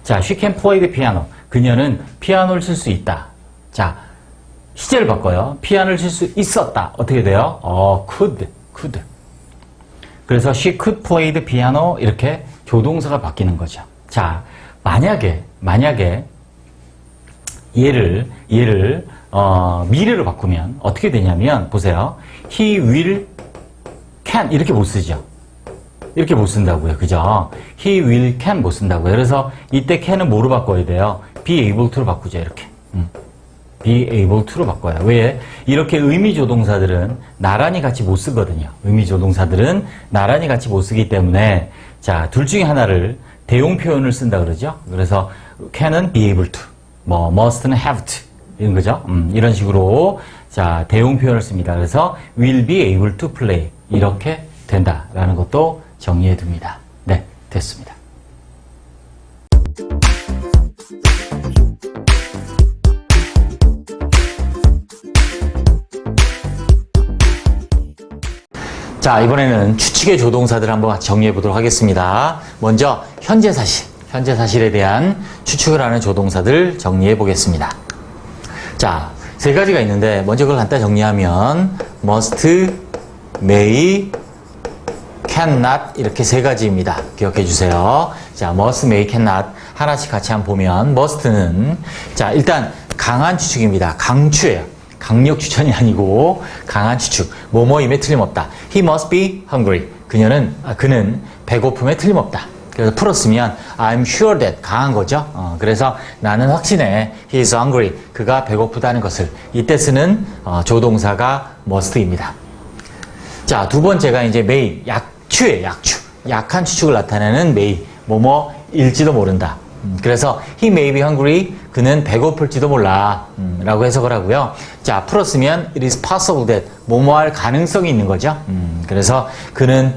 자, she can play the piano. 그녀는 피아노를 칠 수 있다. 자, 시제를 바꿔요. 피아노를 칠 수 있었다. 어떻게 돼요? could. 그래서 she could play the piano 이렇게 조동사가 바뀌는 거죠. 자, 만약에 얘를 미래로 바꾸면 어떻게 되냐면 보세요. He will can 이렇게 못 쓰죠. 이렇게 못 쓴다고요. 그죠? He will can 못 쓴다고요. 그래서 이때 can은 뭐로 바꿔야 돼요? be able to로 바꾸죠. 이렇게. be able to로 바꿔요. 왜? 이렇게 의미 조동사들은 나란히 같이 못 쓰거든요. 의미 조동사들은 나란히 같이 못 쓰기 때문에 자, 둘 중에 하나를 대용 표현을 쓴다 그러죠. 그래서 can은 be able to. must는 have to. 이런 거죠. 이런 식으로, 자, 대용 표현을 씁니다. 그래서, will be able to play. 이렇게 된다라는 것도 정리해 둡니다. 네, 됐습니다. 자, 이번에는 추측의 조동사들 한번 같이 정리해 보도록 하겠습니다. 먼저, 현재 사실에 대한 추측을 하는 조동사들 정리해 보겠습니다. 자, 세 가지가 있는데 먼저 그걸 간단히 정리하면 must, may, cannot 이렇게 세 가지입니다. 기억해 주세요. 자, must, may, cannot 하나씩 같이 한번 보면 must는 자, 일단 강한 추측입니다. 강추예요. 강력 추천이 아니고 강한 추측. 뭐뭐임에 틀림없다. He must be hungry. 그는 배고픔에 틀림없다. 그래서 풀었으면 I'm sure that 강한 거죠. 그래서 나는 확신해. He is hungry. 그가 배고프다는 것을. 이때 쓰는 조동사가 must입니다. 자, 두 번째가 이제 may. 약추예요. 약추. 약한 추측을 나타내는 may. 뭐뭐일지도 모른다. 그래서 he may be hungry. 그는 배고플지도 몰라. 라고 해석을 하고요. 자, 풀었으면 it is possible that 뭐뭐할 가능성이 있는 거죠. 그래서 그는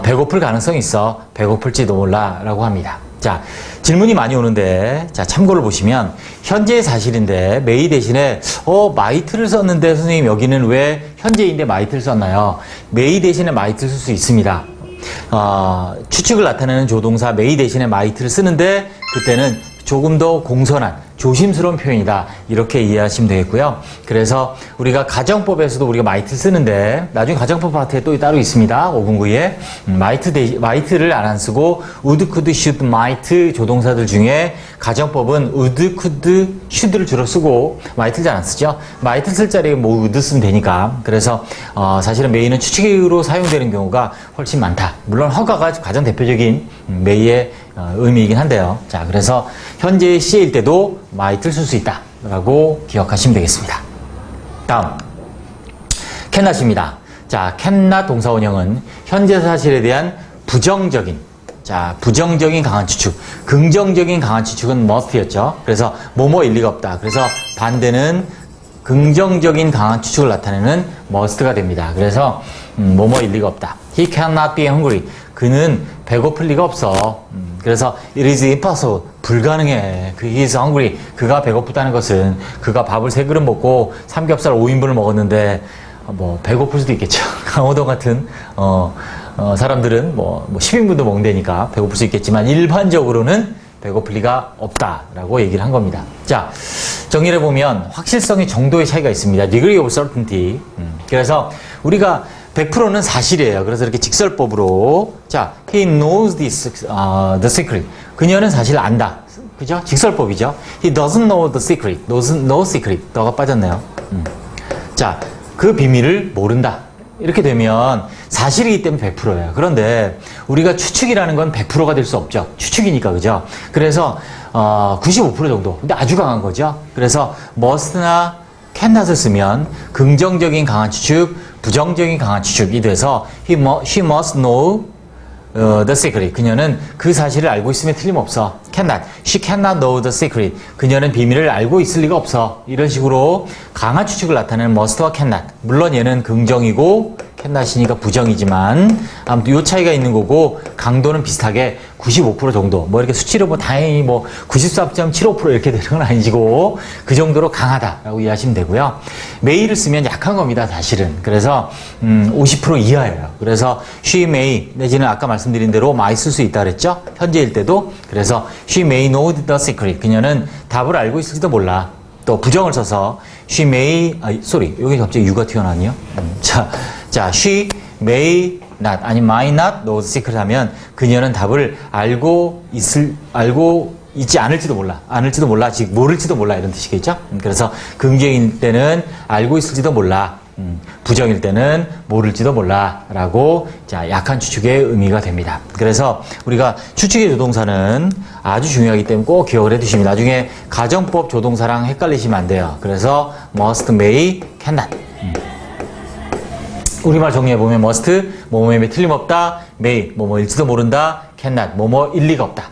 배고플 가능성이 있어. 배고플지도 몰라. 라고 합니다. 자, 질문이 많이 오는데, 자, 참고를 보시면, 현재의 사실인데, may 대신에, might를 썼는데, 선생님, 여기는 왜 현재인데 might를 썼나요? may 대신에 might를 쓸 수 있습니다. 추측을 나타내는 조동사 may 대신에 might를 쓰는데, 그때는 조금 더 공손한, 조심스러운 표현이다. 이렇게 이해하시면 되겠고요. 그래서 우리가 가정법에서도 우리가 might를 쓰는데 나중에 가정법 파트에 또 따로 있습니다. 5분구에 might를 안 쓰고 would, could, should, might 조동사들 중에 가정법은 would, could, should를 주로 쓰고 might를 잘 안 쓰죠. might 쓸 자리에 뭐 would 쓰면 되니까. 그래서 사실은 may는 추측으로 사용되는 경우가 훨씬 많다. 물론 허가가 가장 대표적인 may의 의미이긴 한데요. 자, 그래서 현재의 시제일 때도 might를 쓸 수 있다 라고 기억하시면 되겠습니다. 다음 cannot입니다. 자, cannot 동사원형은 현재 사실에 대한 부정적인 강한 추측, 긍정적인 강한 추측은 must였죠. 그래서 뭐뭐 일리가 없다. 그래서 반대는 긍정적인 강한 추측을 나타내는 must가 됩니다. 그래서 뭐뭐 일리가 없다. He cannot be hungry. 그는 배고플 리가 없어. 그래서 it is impossible. 불가능해. he is hungry. 그가 배고프다는 것은 그가 밥을 3그릇 먹고 삼겹살 5인분을 먹었는데 뭐 배고플 수도 있겠죠. 강호동 같은 사람들은 뭐 10인분도 먹는다니까 배고플 수 있겠지만 일반적으로는 배고플 리가 없다라고 얘기를 한 겁니다. 자, 정리를 해보면 확실성의 정도의 차이가 있습니다. degree of certainty. 그래서 우리가 100%는 사실이에요. 그래서 이렇게 직설법으로 자, he knows this, the secret. 그녀는 사실을 안다. 그죠? 직설법이죠. He doesn't know the secret. knows no secret. 너가 빠졌네요. 자, 그 비밀을 모른다. 이렇게 되면 사실이기 때문에 100%예요. 그런데 우리가 추측이라는 건 100%가 될 수 없죠. 추측이니까, 그죠? 그래서 95% 정도. 근데 아주 강한 거죠. 그래서 must나 cannot을 쓰면 긍정적인 강한 추측, 부정적인 강한 추측이 돼서 she must know the secret. 그녀는 그 사실을 알고 있으면 틀림없어. cannot. She cannot know the secret. 그녀는 비밀을 알고 있을 리가 없어. 이런 식으로 강한 추측을 나타내는 must와 cannot. 물론 얘는 긍정이고 cannot이니까 부정이지만 아무튼 이 차이가 있는 거고 강도는 비슷하게 95% 정도. 뭐 이렇게 수치로 뭐 다행히 뭐 94.75% 이렇게 되는 건 아니고 그 정도로 강하다라고 이해하시면 되고요. may를 쓰면 약한 겁니다, 사실은. 그래서 50% 이하예요. 그래서 she may 내지는 아까 말씀드린 대로 might 쓸 수 있다 그랬죠? 현재일 때도. 그래서 she may know the secret. 그녀는 답을 알고 있을지도 몰라. 또 부정을 써서 she may 여기 갑자기 U가 튀어나왔네요. 자, she may not 아니 might not know the secret 하면 그녀는 답을 알고 있지 않을지도 몰라, 즉 모를지도 몰라 이런 뜻이겠죠. 그래서 긍정일 때는 알고 있을지도 몰라, 부정일 때는 모를지도 몰라라고 자, 약한 추측의 의미가 됩니다. 그래서 우리가 추측의 조동사는 아주 중요하기 때문에 꼭 기억을 해두시면 나중에 가정법 조동사랑 헷갈리시면 안 돼요. 그래서 must, may, cannot. 우리말 정리해보면 must, 뭐뭐에 틀림없다, may, 뭐뭐일지도 모른다, cannot, 뭐뭐일 리가 없다.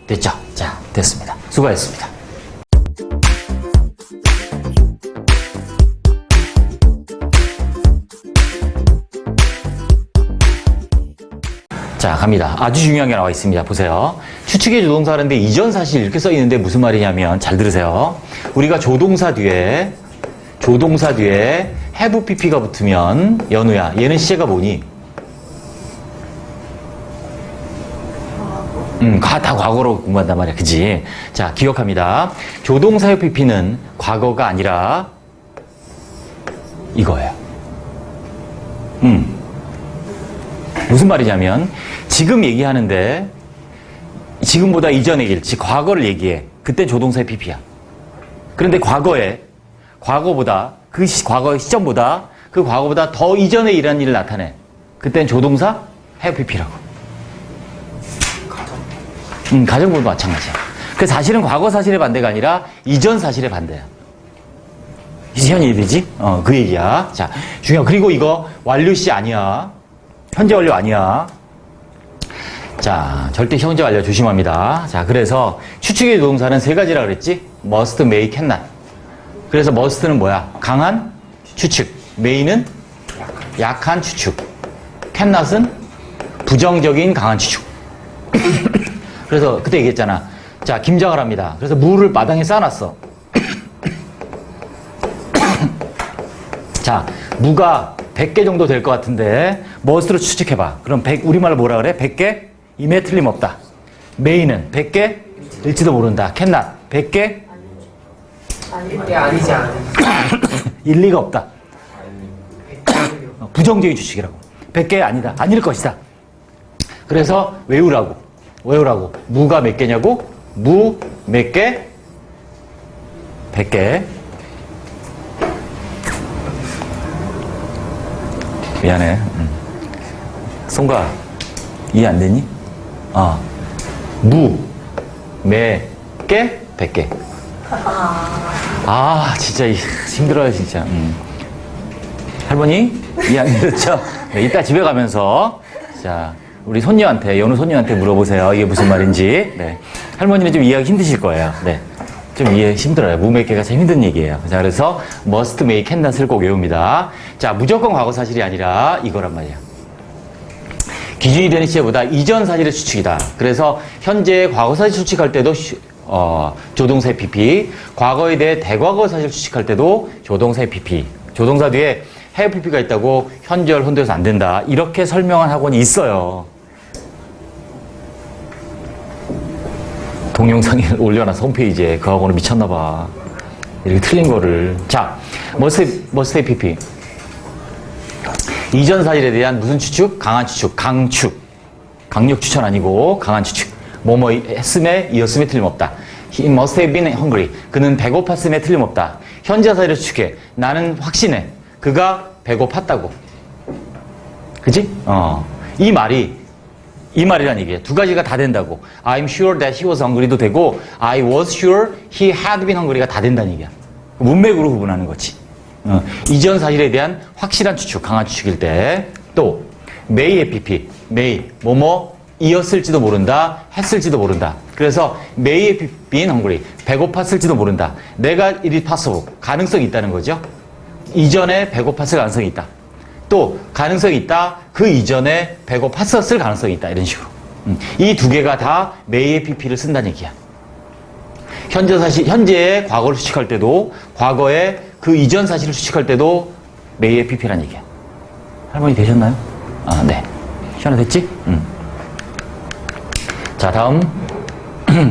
됐죠? 자, 됐습니다. 수고하셨습니다. 자, 갑니다. 아주 중요한 게 나와 있습니다. 보세요. 추측의 조동사 하는데 이전 사실 이렇게 써 있는데 무슨 말이냐면 잘 들으세요. 우리가 조동사 뒤에 have pp가 붙으면 연우야, 얘는 시제가 뭐니? 다 과거로 공부한단 말이야. 그지? 자, 기억합니다. 조동사의 pp는 과거가 아니라 이거예요. 무슨 말이냐면 지금 얘기하는데 지금보다 이전의 일, 즉 과거를 얘기해. 그때 조동사의 pp야. 그런데 과거보다 과거의 시점보다 그 과거보다 더 이전에 일한 일을 나타내. 그때는 조동사 have pp라고. 가정법도 마찬가지야. 그 사실은 과거 사실의 반대가 아니라 이전 사실의 반대야. 이제 이해되지? 그 얘기야. 자, 중요한. 그리고 이거 완료시 아니야. 현재 완료 아니야. 자, 절대 현재 완료 조심합니다. 자, 그래서 추측의 조동사는 세 가지라 그랬지? must, may, cannot. 그래서 must는 뭐야? 강한 추측. may는 약한 추측. cannot은 부정적인 강한 추측. 그래서 그때 얘기했잖아. 자, 김장을 합니다. 그래서 무를 마당에 쌓아놨어. 자, 무가 100개 정도 될 것 같은데 must로 추측해봐. 그럼 100, 우리말로 뭐라 그래? 100개? 임에 틀림없다. may는 100개? 일지도 모른다. cannot 100개? 이게 아니지 않아. 일리가 없다. 부정적인 추측이라고. 100개 아니다. 아닐 것이다. 그래서 외우라고. 무가 몇 개냐고? 무 몇 개? 100개. 미안해. 송가 이해 안 되니? 무 몇 개? 100개. 아, 진짜 힘들어요, 진짜. 할머니 이해 안 되셨죠? 네, 이따 집에 가면서 자, 우리 손녀한테, 연우 손녀한테 물어보세요. 이게 무슨 말인지. 네. 할머니는 좀 이해하기 힘드실 거예요. 네. 좀 이해 힘들어요. 무 몇 개가 참 힘든 얘기예요. 자, 그래서 must, may, cannot을 꼭 외웁니다. 자, 무조건 과거 사실이 아니라 이거란 말이야. 기준이 되는 시제보다 이전 사실의 추측이다. 그래서 현재 과거 사실 추측할 때도 조동사의 PP, 과거에 대해 대과거 사실 추측할 때도 조동사의 PP. 조동사 뒤에 have PP가 있다고 현재를 혼동해서 안 된다. 이렇게 설명한 학원이 있어요. 동영상에 올려놔서 홈페이지에 그 학원은 미쳤나봐. 이렇게 틀린 거를. 자, must PP. 이전 사실에 대한 무슨 추측? 강한 추측, 강축. 강력 추천 아니고 강한 추측. 뭐뭐 했음에 이었음에 틀림없다. He must have been hungry. 그는 배고팠음에 틀림없다. 현재 사실을 추측해. 나는 확신해. 그가 배고팠다고. 그치? 이 말이란 얘기예요. 두 가지가 다 된다고. I'm sure that he was hungry도 되고 I was sure he had been hungry가 다 된다는 얘기야. 문맥으로 구분하는 거지. 이전 사실에 대한 확실한 추측, 강한 추측일 때. 또 may의 PP, may, 이었을지도 모른다, 했을지도 모른다. 그래서 may have been hungry, 배고팠을지도 모른다. 내가 it is possible, 가능성이 있다는 거죠. 이전에 배고팠을 가능성이 있다. 또 가능성이 있다, 그 이전에 배고팠었을 가능성이 있다. 이런 식으로. 이 두 개가 다 may의 pp를 쓴다는 얘기야. 현재의 과거를 추측할 때도, 과거의 그 이전 사실을 추측할 때도 may의 pp라는 얘기야. 할머니 되셨나요? 네. 시원해 됐지? 자, 다음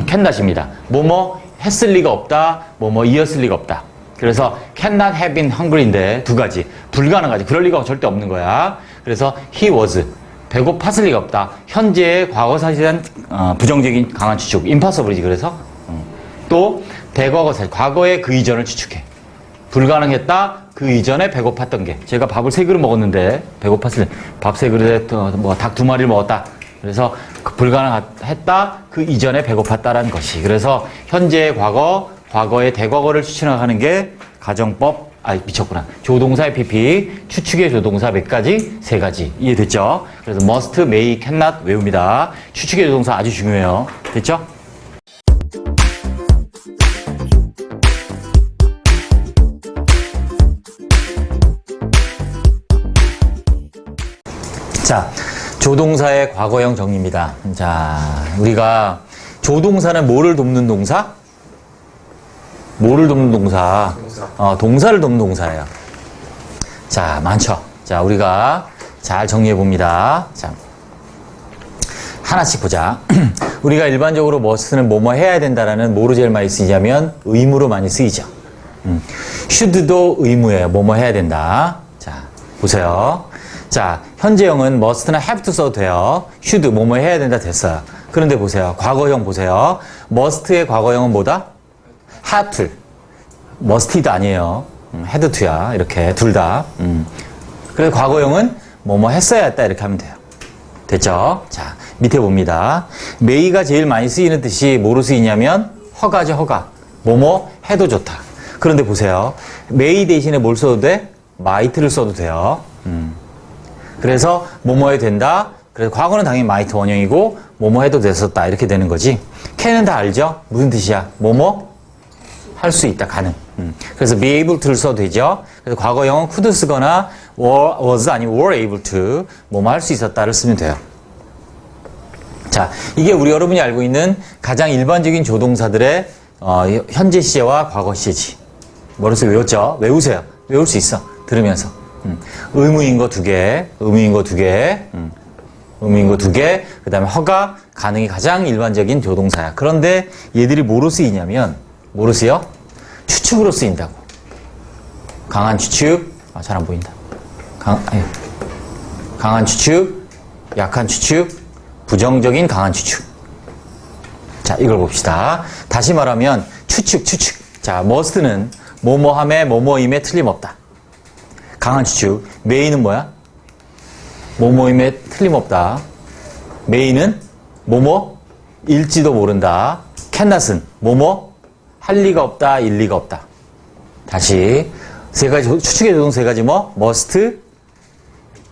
cannot입니다. 뭐뭐 했을 리가 없다, 뭐뭐 이었을 리가 없다. 그래서 cannot have been hungry인데 두 가지. 불가능하지. 그럴 리가 절대 없는 거야. 그래서 he was. 배고팠을 리가 없다. 현재의 과거 사실에 대한 부정적인 강한 추측. impossible이지. 그래서 또 대과거 사실. 과거의 그 이전을 추측해. 불가능했다. 그 이전에 배고팠던 게. 제가 밥을 3그릇 먹었는데 배고팠을 때 밥 3그릇에 닭 2마리를 먹었다. 그래서 불가능했다. 그 이전에 배고팠다라는 것이. 그래서 현재의 과거, 과거의 대과거를 추측하는 게 가정법, 미쳤구나. 조동사의 PP, 추측의 조동사 몇 가지? 3가지. 이해됐죠? 그래서 must, may, cannot 외웁니다. 추측의 조동사 아주 중요해요. 됐죠? 자, 조동사의 과거형 정리입니다. 자, 우리가 조동사는 뭐를 돕는 동사? 뭐를 돕는 동사? 동사를 돕는 동사예요. 자, 많죠? 자, 우리가 잘 정리해 봅니다. 자, 하나씩 보자. 우리가 일반적으로 must는 뭐뭐 해야 된다라는 뭐로 제일 많이 쓰이냐면 의무로 많이 쓰이죠. should도 의무예요. 뭐뭐 해야 된다. 자, 보세요. 자, 현재형은 must나 have to 써도 돼요. should, 뭐뭐 해야 된다 됐어요. 그런데 보세요. 과거형 보세요. must의 과거형은 뭐다? had to. must도 아니에요. had to야. 이렇게 둘 다. 그래서 과거형은 뭐뭐 했어야 했다 이렇게 하면 돼요. 됐죠? 자, 밑에 봅니다. may가 제일 많이 쓰이는 뜻이 뭐로 쓰이냐면 허가죠, 허가. 뭐뭐 해도 좋다. 그런데 보세요. may 대신에 뭘 써도 돼? might를 써도 돼요. 그래서 뭐뭐 해도 된다. 그래서 과거는 당연히 might 원형이고 뭐뭐 해도 됐었다 이렇게 되는 거지. can은 다 알죠? 무슨 뜻이야? 뭐뭐 할 수 있다, 가능. 그래서 be able to를 써도 되죠. 그래서 과거형은 could 쓰거나 was 아니면 were able to 뭐뭐 할 수 있었다를 쓰면 돼요. 자, 이게 우리 여러분이 알고 있는 가장 일반적인 조동사들의 현재 시제와 과거 시제지. 머릿속에 외웠죠? 외우세요. 외울 수 있어. 들으면서. 의무인 거 2개, 의무인 거 2개, 의무인 거 2개, 그 다음에 허가, 가능이 가장 일반적인 조동사야. 그런데 얘들이 뭐로 쓰이냐면, 뭐로 쓰여? 추측으로 쓰인다고. 강한 추측, 잘 안 보인다. 강한 추측, 약한 추측, 부정적인 강한 추측. 자, 이걸 봅시다. 다시 말하면 추측. 자, must는 뭐뭐함에 뭐뭐임에 틀림없다. 강한 추측. may는 뭐야? 뭐뭐임에 틀림없다. may는 뭐뭐일지도 모른다. cannot은 뭐뭐 할 리가 없다, 일리가 없다. 다시 세 가지 추측의 조동 세 가지 뭐? must,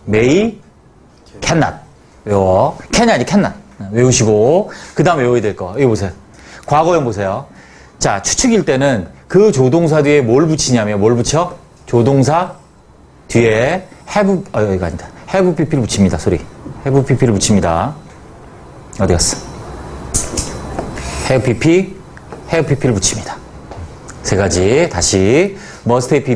may, cannot. 외워. can이 아니 cannot. 외우시고 그 다음 외워야 될 거. 이거 보세요. 과거형 보세요. 자, 추측일 때는 그 조동사 뒤에 뭘 붙이냐면 뭘 붙여? 조동사 뒤에 have, 여기가 아니다. have pp를 붙입니다. 소리. have pp를 붙입니다. 어디 갔어? have pp를 붙입니다. 세 가지. 다시 must have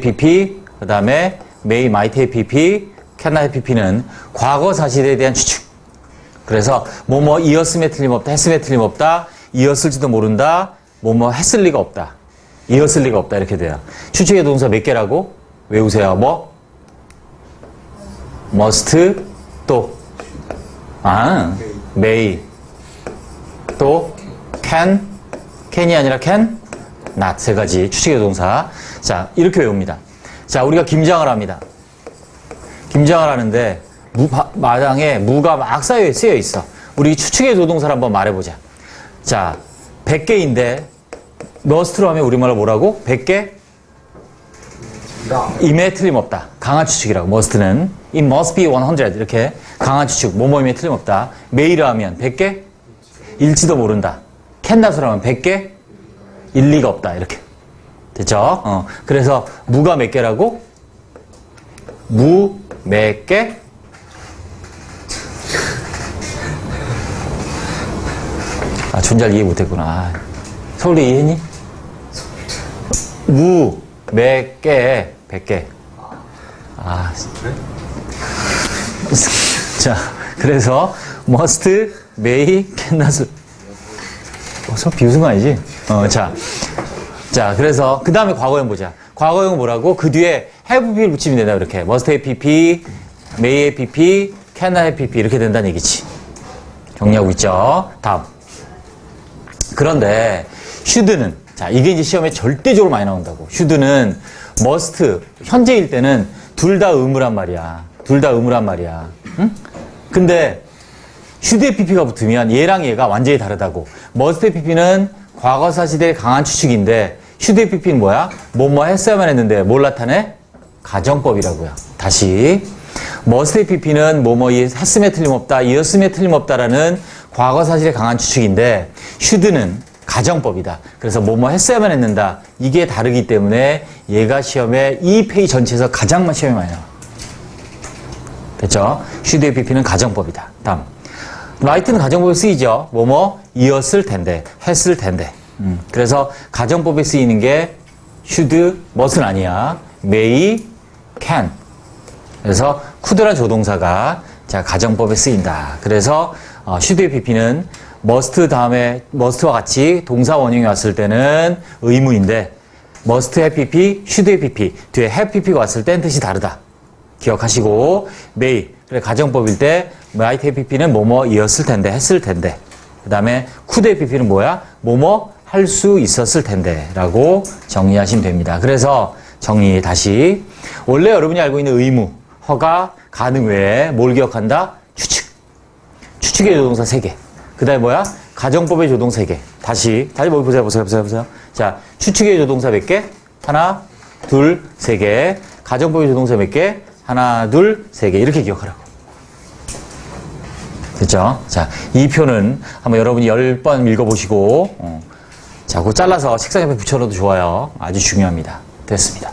pp, 그 다음에 may, might have pp, cannot have pp는 과거 사실에 대한 추측. 그래서 뭐뭐 이었음에 틀림없다, 했음에 틀림없다, 이었을지도 모른다, 뭐뭐 했을 리가 없다, 이었을 리가 없다 이렇게 돼요. 추측의 동사 몇 개라고? 외우세요. 뭐? must, 또 may, 또 can이 아니라 can, not 세 가지 추측의 동사. 자, 이렇게 외웁니다. 자, 우리가 김장을 합니다. 김장을 하는데 마당에 무가 막 쓰여 있어. 우리 추측의 조동사를 한번 말해보자. 자, 100개인데 must로 하면 우리말로 뭐라고? 100개? 임에 틀림없다. 강한 추측이라고. must는 it must be 100 이렇게 강한 추측, 뭐뭐임에 틀림없다. may로 하면 100개? 일지도 모른다. cannot으로 하면 100개? 일리가 없다 이렇게. 됐죠? 그래서 무가 몇 개라고? 무 몇 개? 준잘 이해 못했구나. 서울대 이해했니? 무 몇 개? 100개. 자, 그래서 must, may, cannot. 좀 비웃은 거 아니지? 자, 그래서 그 다음에 과거형 보자. 과거형 뭐라고? 그 뒤에 have pp를 붙이면 된다. 이렇게 must have pp, may have pp, cannot have pp 이렇게 된다는 얘기지. 정리하고 있죠? 다음. 그런데 should는, 자, 이게 이제 시험에 절대적으로 많이 나온다고. should는 must, 현재일 때는 둘 다 의무란 말이야. 둘 다 의무란 말이야. 응? 근데 should의 pp가 붙으면 얘랑 얘가 완전히 다르다고. must의 pp는 과거사 시대의 강한 추측인데 should의 pp는 뭐야? 뭐뭐 했어야만 했는데 뭘 나타내? 가정법이라고요. 다시 must의 pp는 뭐뭐 했음에 틀림없다, 이었음에 틀림없다라는 과거 사실의 강한 추측인데 should는 가정법이다. 그래서 뭐뭐 했어야만 했는다. 이게 다르기 때문에 얘가 시험에 이 페이지 전체에서 가장 시험에 많이 나와. 됐죠? should의 pp는 가정법이다. 다음. right는 가정법에 쓰이죠. 뭐뭐 이었을 텐데, 했을 텐데. 그래서 가정법에 쓰이는 게 should, must는 아니야. may, can. 그래서 could란 조동사가 자 가정법에 쓰인다. 그래서 should의 pp는 must 다음에 must와 같이 동사 원형이 왔을 때는 의무인데 must have pp, should have pp 뒤에 have pp가 왔을 땐 뜻이 다르다. 기억하시고 may 그래 가정법일 때 might have pp는 뭐뭐이었을 텐데 했을 텐데 그 다음에 could have pp는 뭐야? 뭐뭐 할 수 있었을 텐데 라고 정리하시면 됩니다. 그래서 정리 다시 원래 여러분이 알고 있는 의무, 허가, 가능 외에 뭘 기억한다? 추측. 추측의 조동사 3개. 그 다음에 뭐야? 가정법의 조동사 3개. 다시 뭐 보세요. 자, 추측의 조동사 몇 개? 하나, 둘, 3개. 가정법의 조동사 몇 개? 하나, 둘, 3개. 이렇게 기억하라고. 그죠? 자, 이 표는 한번 여러분이 10번 읽어보시고, 자, 그거 잘라서 책상 옆에 붙여놔도 좋아요. 아주 중요합니다. 됐습니다.